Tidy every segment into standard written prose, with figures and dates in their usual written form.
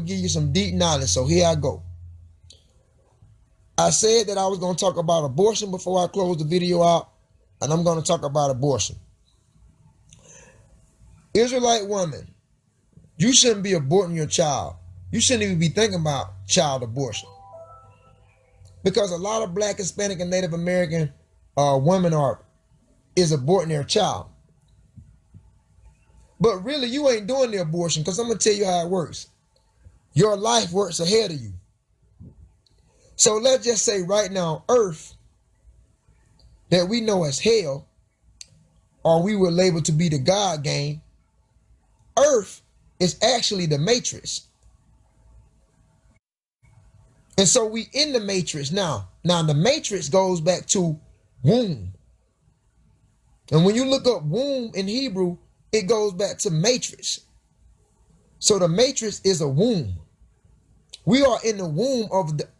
to give you some deep knowledge, so here I go. I said that I was going to talk about abortion before I close the video out, and I'm going to talk about abortion. Israelite woman, you shouldn't be aborting your child. You shouldn't even be thinking about child abortion. Because a lot of Black, Hispanic, and Native American women is aborting their child. But really, you ain't doing the abortion, because I'm going to tell you how it works. Your life works ahead of you. So let's just say right now, Earth, that we know as hell, or we were labeled to be the God game, Earth is actually the matrix. And so we in the matrix now. Now the matrix goes back to womb. And when you look up womb in Hebrew, it goes back to matrix. So the matrix is a womb. We are in the womb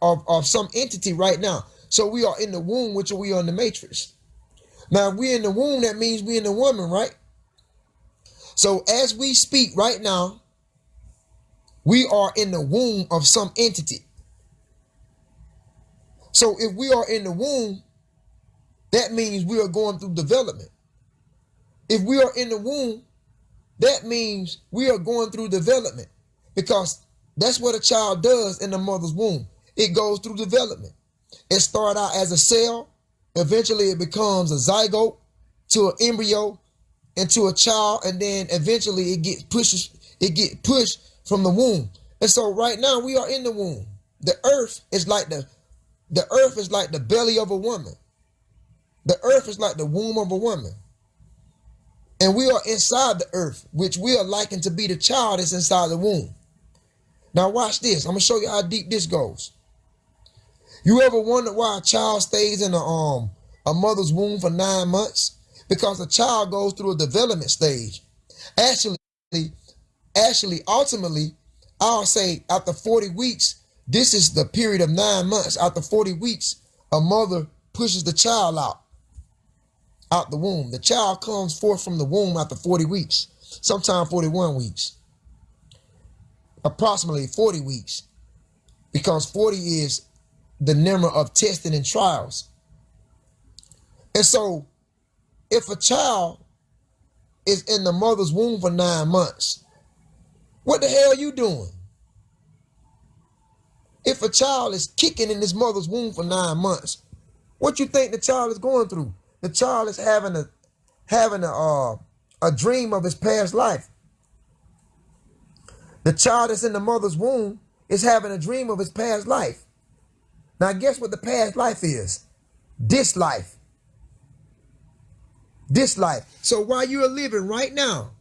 of some entity right now. So we are in the womb, which we are in the matrix. Now, if we're in the womb, that means we're in the woman, right? So as we speak right now, we are in the womb of some entity. So if we are in the womb, that means we are going through development. If we are in the womb, that means we are going through development, because that's what a child does in the mother's womb. It goes through development. It starts out as a cell. Eventually it becomes a zygote, to an embryo, into a child, and then eventually it gets pushed from the womb. And so right now we are in the womb. The earth is like the belly of a woman. The earth is like the womb of a woman. And we are inside the earth, which we are likened to be the child that's inside the womb. Now watch this. I'm going to show you how deep this goes. You ever wonder why a child stays in a mother's womb for 9 months? Because a child goes through a development stage. Actually, ultimately, I'll say after 40 weeks, this is the period of 9 months. After 40 weeks, a mother pushes the child out the womb. The child comes forth from the womb after 40 weeks, sometimes 41 weeks. Approximately 40 weeks, because 40 is the number of testing and trials. And so if a child is in the mother's womb for 9 months, what the hell are you doing? If a child is kicking in his mother's womb for 9 months, what you think the child is going through? The child is having a dream of his past life. The child that's in the mother's womb is having a dream of his past life. Now, guess what the past life is? This life. This life. So while you're living right now,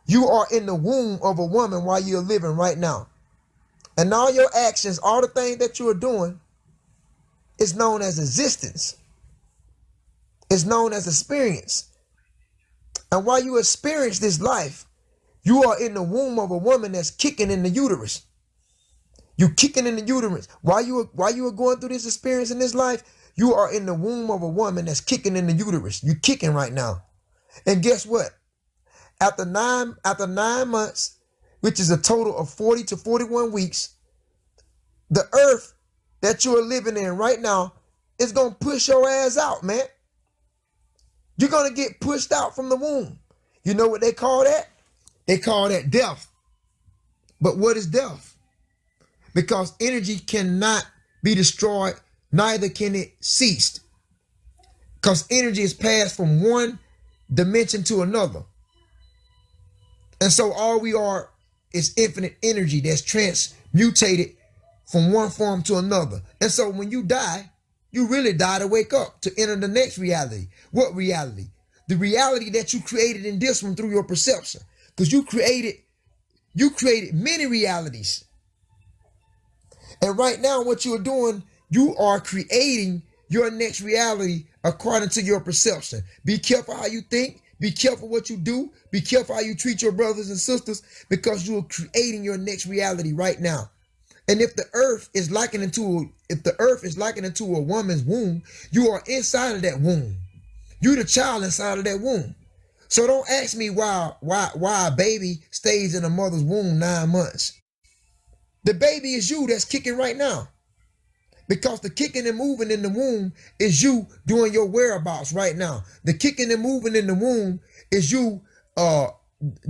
you are in the womb of a woman while you're living right now. And all your actions, all the things that you are doing, is known as existence. It's known as experience. And while you experience this life, you are in the womb of a woman that's kicking in the uterus. You kicking in the uterus. While you are going through this experience in this life, you are in the womb of a woman that's kicking in the uterus. You kicking right now. And guess what? After nine months, which is a total of 40 to 41 weeks, the earth that you are living in right now is going to push your ass out, man. You're going to get pushed out from the womb. You know what they call that? They call that death. But what is death? Because energy cannot be destroyed, neither can it cease. Because energy is passed from one dimension to another. And so all we are is infinite energy that's transmutated from one form to another. And so when you die, you really die to wake up, to enter the next reality. What reality? The reality that you created in this one through your perception. Because you created many realities. And right now, what you're doing, you are creating your next reality according to your perception. Be careful how you think. Be careful what you do. Be careful how you treat your brothers and sisters, because you are creating your next reality right now. And if the earth is likened to a woman's womb, you are inside of that womb. You're the child inside of that womb. So don't ask me why a baby stays in a mother's womb 9 months. The baby is you that's kicking right now. Because the kicking and moving in the womb is you doing your whereabouts right now. The kicking and moving in the womb is you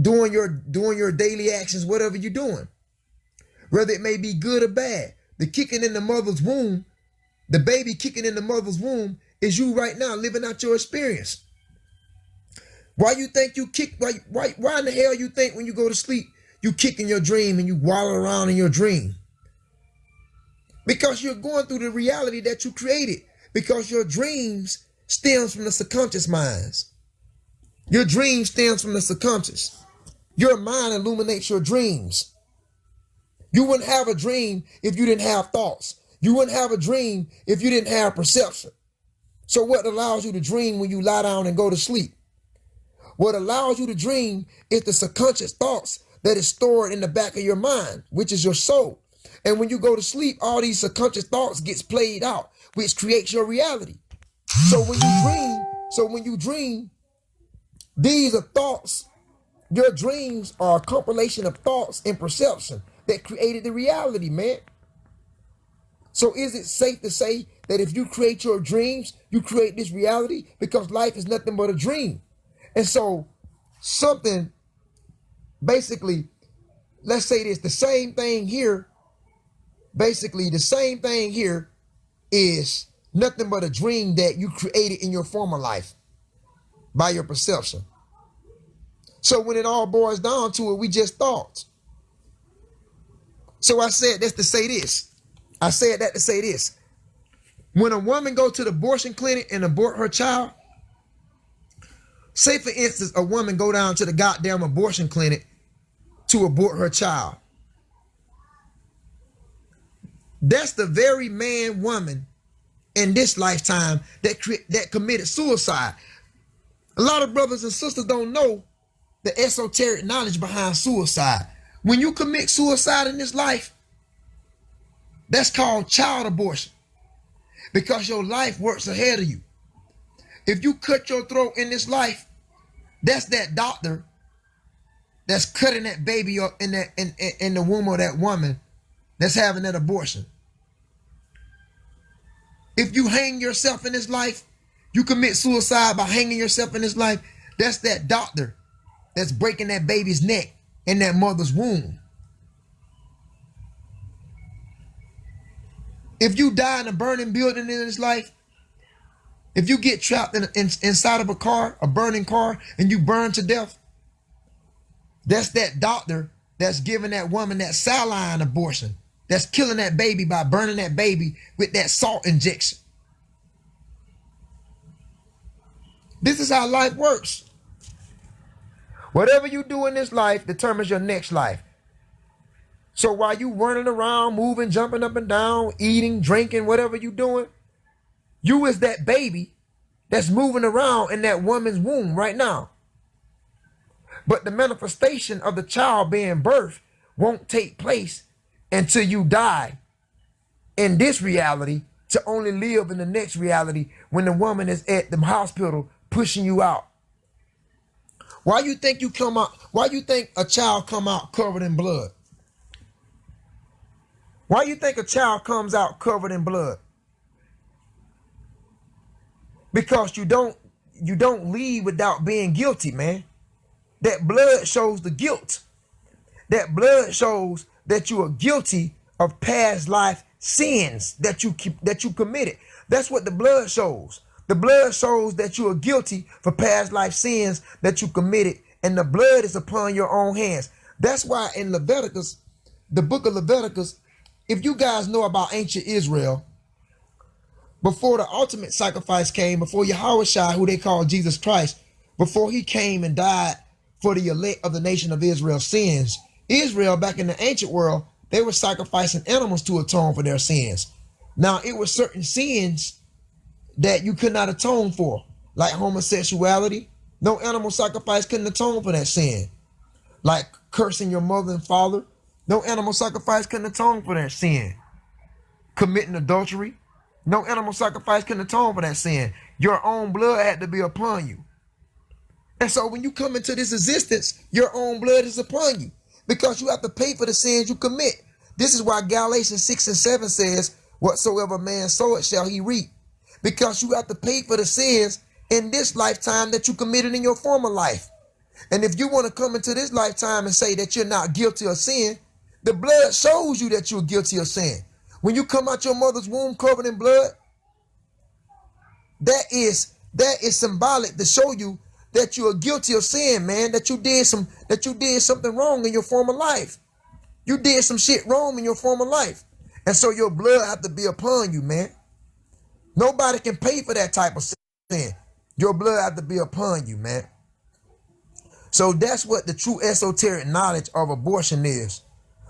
doing your daily actions, whatever you're doing. Whether it may be good or bad. The kicking in the mother's womb, the baby kicking in the mother's womb is you right now living out your experience. Why you think you kick, why in the hell you think when you go to sleep, you kick in your dream and you wallow around in your dream? Because you're going through the reality that you created. Because your dreams stems from the subconscious minds. Your dream stems from the subconscious. Your mind illuminates your dreams. You wouldn't have a dream if you didn't have thoughts. You wouldn't have a dream if you didn't have perception. So what allows you to dream when you lie down and go to sleep? What allows you to dream is the subconscious thoughts that is stored in the back of your mind, which is your soul. And when you go to sleep, all these subconscious thoughts gets played out, which creates your reality. So when you dream, these are thoughts. Your dreams are a compilation of thoughts and perception that created the reality, man. So is it safe to say that if you create your dreams, you create this reality? Because life is nothing but a dream. And so something, basically, let's say this, the same thing here, basically the same thing here is nothing but a dream that you created in your former life by your perception. So when it all boils down to it, we just thought. So I said that to say this. I said that to say this. When a woman go to the abortion clinic and abort her child, say for instance, a woman go down to the goddamn abortion clinic to abort her child. That's the very man, woman in this lifetime that committed suicide. A lot of brothers and sisters don't know the esoteric knowledge behind suicide. When you commit suicide in this life, that's called child abortion, because your life works ahead of you. If you cut your throat in this life, that's that doctor that's cutting that baby up in the womb of that woman that's having that abortion. If you hang yourself in this life, you commit suicide by hanging yourself in this life, that's that doctor that's breaking that baby's neck in that mother's womb. If you die in a burning building in this life, if you get trapped inside of a car, a burning car, and you burn to death, that's that doctor that's giving that woman that saline abortion, that's killing that baby by burning that baby with that salt injection. This is how life works. Whatever you do in this life determines your next life. So while you running around, moving, jumping up and down, eating, drinking, whatever you doing, you is that baby that's moving around in that woman's womb right now. But the manifestation of the child being birthed won't take place until you die in this reality, to only live in the next reality when the woman is at the hospital pushing you out. Why you think you come out? Why you think a child come out covered in blood? Why you think a child comes out covered in blood? Because you don't leave without being guilty, man. That blood shows the guilt. That blood shows that you are guilty of past life sins that you committed. That's what the blood shows. The blood shows that you are guilty for past life sins that you committed, and the blood is upon your own hands. That's why in Leviticus, the book of Leviticus, if you guys know about ancient Israel, before the ultimate sacrifice came, before Yahushua, who they call Jesus Christ, before he came and died for the elect of the nation of Israel's sins, Israel back in the ancient world, they were sacrificing animals to atone for their sins. Now, it was certain sins that you could not atone for, like homosexuality. No animal sacrifice couldn't atone for that sin. Like cursing your mother and father. No animal sacrifice couldn't atone for that sin. Committing adultery. No animal sacrifice couldn't atone for that sin. Your own blood had to be upon you. And so when you come into this existence, your own blood is upon you, because you have to pay for the sins you commit. This is why Galatians 6 and 7 says, whatsoever man soweth shall he reap. Because you have to pay for the sins in this lifetime that you committed in your former life. And if you want to come into this lifetime and say that you're not guilty of sin, the blood shows you that you're guilty of sin. When you come out your mother's womb covered in blood, that is symbolic to show you that you are guilty of sin, man, that you did something wrong in your former life. You did some shit wrong in your former life. And so your blood have to be upon you, man. Nobody can pay for that type of sin. Your blood have to be upon you, man. So that's what the true esoteric knowledge of abortion is.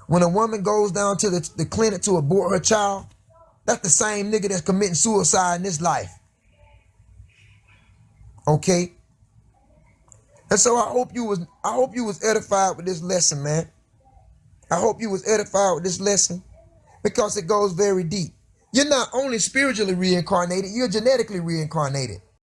When a woman goes down to the clinic to abort her child, that's the same nigga that's committing suicide in this life. Okay? And so I hope you was edified with this lesson, man. I hope you was edified with this lesson because it goes very deep. You're not only spiritually reincarnated, you're genetically reincarnated.